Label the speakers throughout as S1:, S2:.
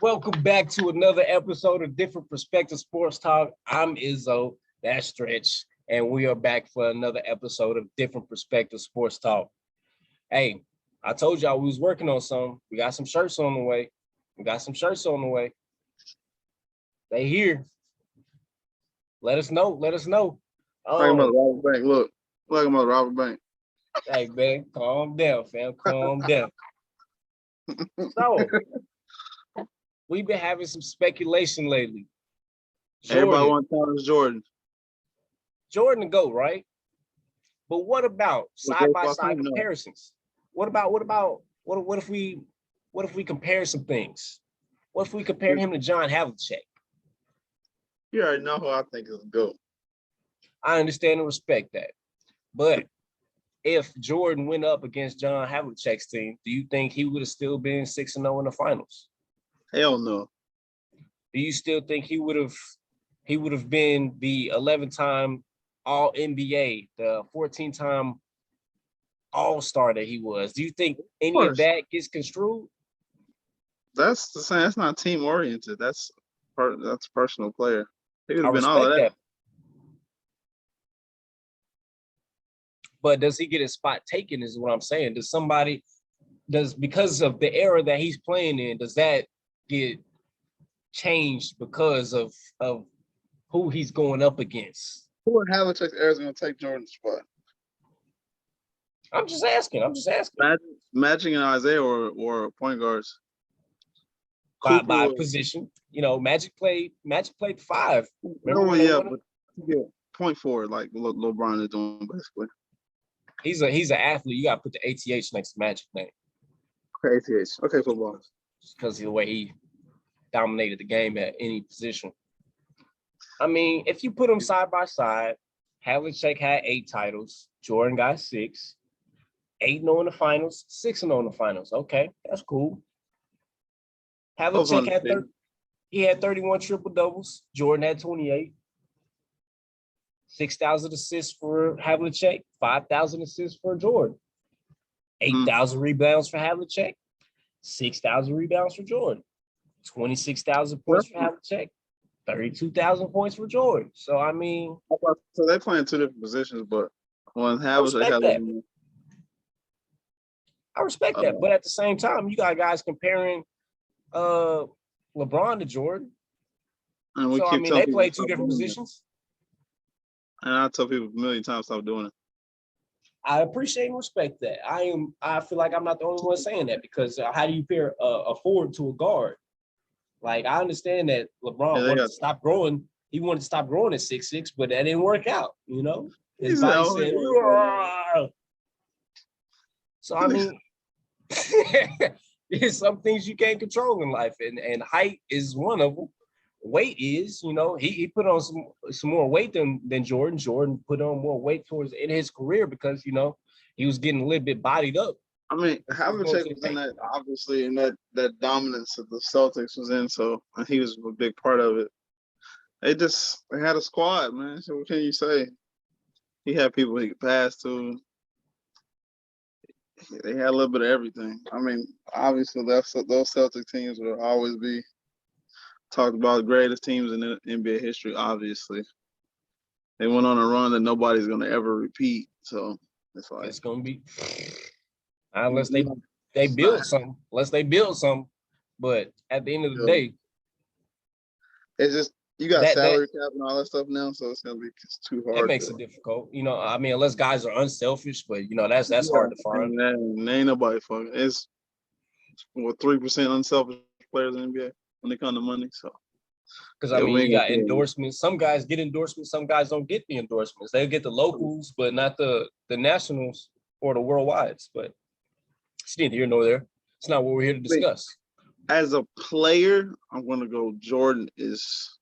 S1: Welcome back to another episode of Different Perspective Sports Talk. I'm Izzo, that's Stretch, and we are back for another episode of Different Perspective Sports Talk. Hey, I told y'all we was working on something. We got some shirts on the way. They here. Let us know.
S2: Talking about Robert Bank. Look, talking about Robert Bank.
S1: Hey, man, calm down, fam. Calm down. So, we've been having some speculation lately.
S2: Everybody wants Thomas Jordan.
S1: Jordan to go, right? But what about side-by-side comparisons? What if we compare some things? What if we compare him to John Havlicek?
S2: You already know who I think is a GOAT.
S1: I understand and respect that. But if Jordan went up against John Havlicek's team, do you think he would have still been 6-0 in the finals?
S2: Hell no.
S1: Do you still think he would have been the 11-time All-NBA, the 14-time All-Star that he was? Do you think any of that gets construed?
S2: That's the same. That's not team oriented. That's personal player. He would have been all of that.
S1: But does he get his spot taken is what I'm saying. Because of the era that he's playing in, does that get changed because of who he's going up against?
S2: Who in Havlicek's era is going to take Jordan's spot?
S1: I'm just asking.
S2: Matching an Isaiah or point guards.
S1: By position. You know, Magic played 5.
S2: Remember but point forward like LeBron is doing basically.
S1: He's an athlete. You got to put the ATH next to Magic name.
S2: ATH. Okay, football.
S1: Just because of the way he dominated the game at any position. I mean, if you put them side by side, Havlicek had 8 titles. Jordan got 6. 8-0 in the finals, 6-0 in the finals. Okay, that's cool. Havlicek had 31 triple doubles. Jordan had 28. 6,000 assists for Havlicek, 5,000 assists for Jordan. 8,000 rebounds for Havlicek, 6,000 rebounds for Jordan. 26,000 points for Havlicek, 32,000 points for Jordan. So, I mean...
S2: So they play in 2 different positions, but when Havlicek...
S1: I respect that, but at the same time, you got guys comparing LeBron to Jordan.
S2: And
S1: they play 2 different positions.
S2: And I tell people a million times, stop doing it.
S1: I appreciate and respect that. I feel like I'm not the only one saying that because how do you pair a forward to a guard? Like, I understand that LeBron wanted to stop growing. He wanted to stop growing at 6'6", but that didn't work out, you know? His body said, Rawr! So, I mean, there's some things you can't control in life, and height is one of them. Weight is, he put on some more weight than Jordan. Jordan put on more weight in his career because, he was getting a little bit bodied up.
S2: I mean, Havlicek was in that, obviously, in that dominance that the Celtics was in, so he was a big part of it. They had a squad, man. So what can you say? He had people he could pass to. They had a little bit of everything. I mean, obviously, those Celtic teams will always be talked about the greatest teams in the NBA history, obviously. They went on a run that nobody's going to ever repeat, so it's like...
S1: It's going to be... Unless they build something. But at the end of the day...
S2: It's just, you got salary cap and all that stuff now, so it's too hard.
S1: That makes it difficult. I mean, unless guys are unselfish, but, that's hard to find.
S2: Ain't nobody fucking... It's 3% unselfish players in the NBA when they come to money, so...
S1: Because, I mean, you got endorsements. Some guys get endorsements. Some guys don't get the endorsements. They get the locals, but not the nationals or the worldwides. But it's neither here nor there. It's not what we're here to discuss.
S2: As a player, I'm going to go Jordan is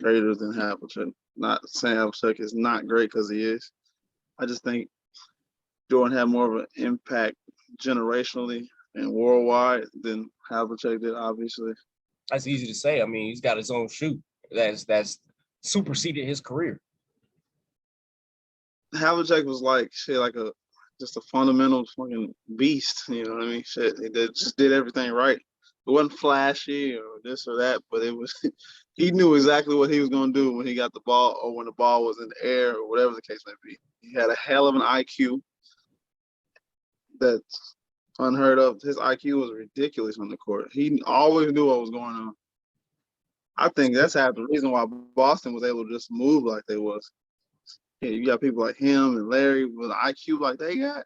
S2: greater than Havlicek. Not saying Havlicek is not great because he is. I just think Jordan had more of an impact generationally and worldwide than Havlicek did, obviously.
S1: That's easy to say. I mean, he's got his own shoe that's superseded his career.
S2: Havlicek was like just a fundamental fucking beast. You know what I mean? Shit, he just did everything right. wasn't flashy or this or that, but it was he knew exactly what he was going to do when he got the ball or when the ball was in the air or whatever the case may be. He had a hell of an IQ that's unheard of. His IQ was ridiculous on the court. He always knew what was going on. I think that's half the reason why Boston was able to just move like they was. Yeah, you got people like him and Larry with an IQ like they got.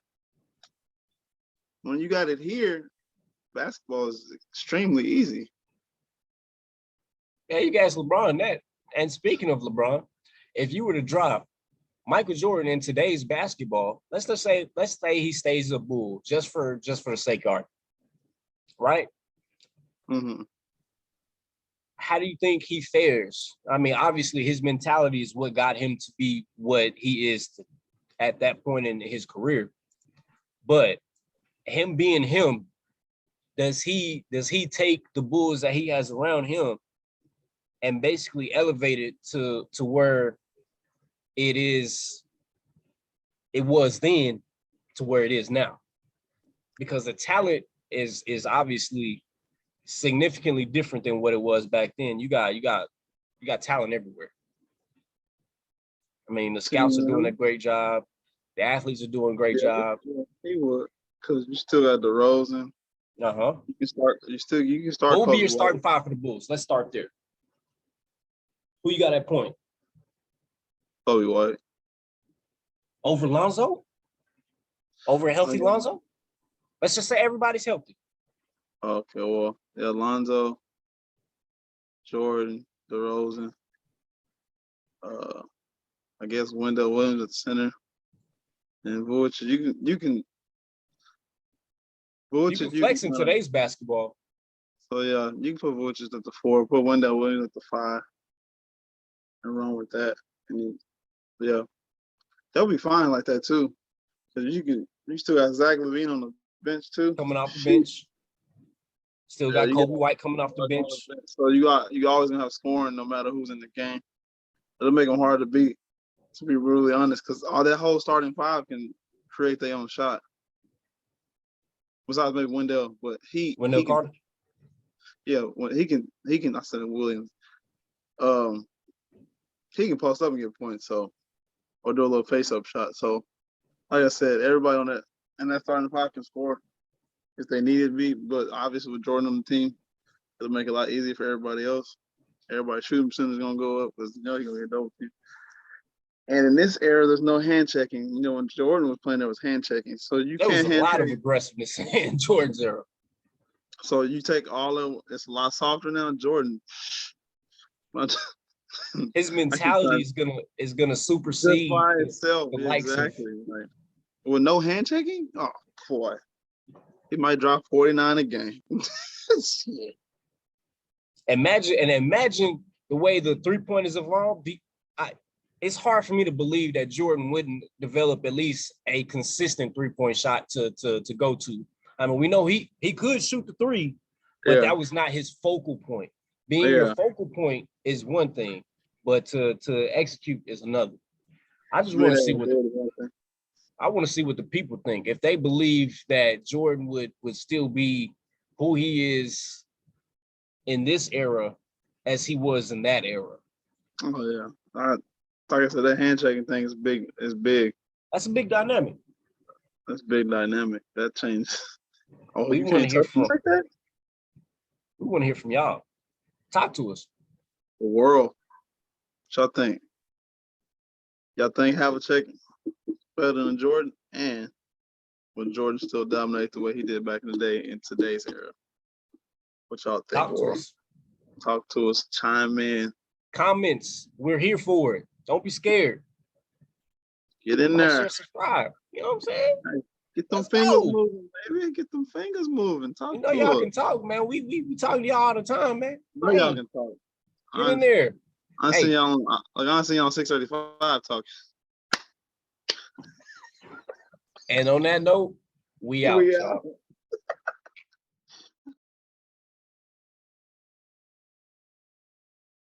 S2: When you got it here, basketball is extremely easy.
S1: Yeah, you guys LeBron that. And speaking of LeBron, if you were to drop Michael Jordan in today's basketball, let's say he stays a Bull just for the sake of argument, right?
S2: Mm-hmm.
S1: How do you think he fares? I mean, obviously his mentality is what got him to be what he is at that point in his career. But him being him, does he take the Bulls that he has around him and basically elevate it to where it was then to where it is now? Because the talent is obviously significantly different than what it was back then. You got talent everywhere. I mean, the scouts are doing a great job. The athletes are doing a great job.
S2: He would, because you still got DeRozan.
S1: Uh-huh.
S2: You can start.
S1: Who will be your starting five for the Bulls? Let's start there. Who you got at point?
S2: Kobe White.
S1: Over Lonzo? Over a healthy Lonzo? Let's just say everybody's healthy.
S2: Okay, well, yeah, Lonzo, Jordan, DeRozan, I guess Wendell Williams at the center, and Vucevic. You can
S1: flex in today's basketball.
S2: So yeah, you can put Vucevic at the 4, put Wendell Williams at the 5, and run with that. And yeah, they'll be fine like that too, because you still got Zach LaVine on the bench too,
S1: coming off the bench. Still got Kobe White coming off the bench.
S2: So you always gonna have scoring no matter who's in the game. It'll make them hard to beat, to be brutally honest, because all that whole starting 5 can create their own shot. Besides maybe Wendell, but
S1: Wendell Carter.
S2: Yeah, when he can. I said Williams. He can post up and get points, or do a little face-up shot. So, like I said, everybody on that starting 5 can score if they need it to be. But obviously, with Jordan on the team, it'll make it a lot easier for everybody else. Everybody's shooting percentage is gonna go up because you're gonna get double team. And in this era, there's no hand checking. When Jordan was playing, there was hand checking. So
S1: there was a lot of aggressiveness in Jordan's era.
S2: So you take all of it's a lot softer now. Jordan,
S1: his mentality is gonna supersede
S2: by itself. Exactly. Like, with no hand checking, oh boy, he might drop 49 a game. Shit.
S1: Imagine the way the 3-pointers evolved. It's hard for me to believe that Jordan wouldn't develop at least a consistent 3-point shot to go to. I mean, we know he could shoot the 3, but that was not his focal point. Being your focal point is one thing, but to execute is another. I just want to see what the people think. If they believe that Jordan would still be who he is in this era as he was in that era.
S2: Oh yeah. Like I said, that handshaking thing is big.
S1: That's a big dynamic.
S2: That's big dynamic. That changed. Oh,
S1: we want to hear from like that? We want to hear from y'all. Talk to us.
S2: The world. What y'all think? Y'all think Havlicek better than Jordan? And will Jordan still dominate the way he did back in the day in today's era? What y'all think? Talk to us. Chime in.
S1: Comments. We're here for it. Don't be scared.
S2: Get in there.
S1: Share, subscribe. You know what I'm saying?
S2: Get them fingers moving, baby. Get them fingers moving. Talk to
S1: y'all can talk, man. We talking to y'all all the time, man.
S2: Y'all can talk.
S1: Get in there.
S2: I see y'all on 635 talking.
S1: And on that note, we out, y'all.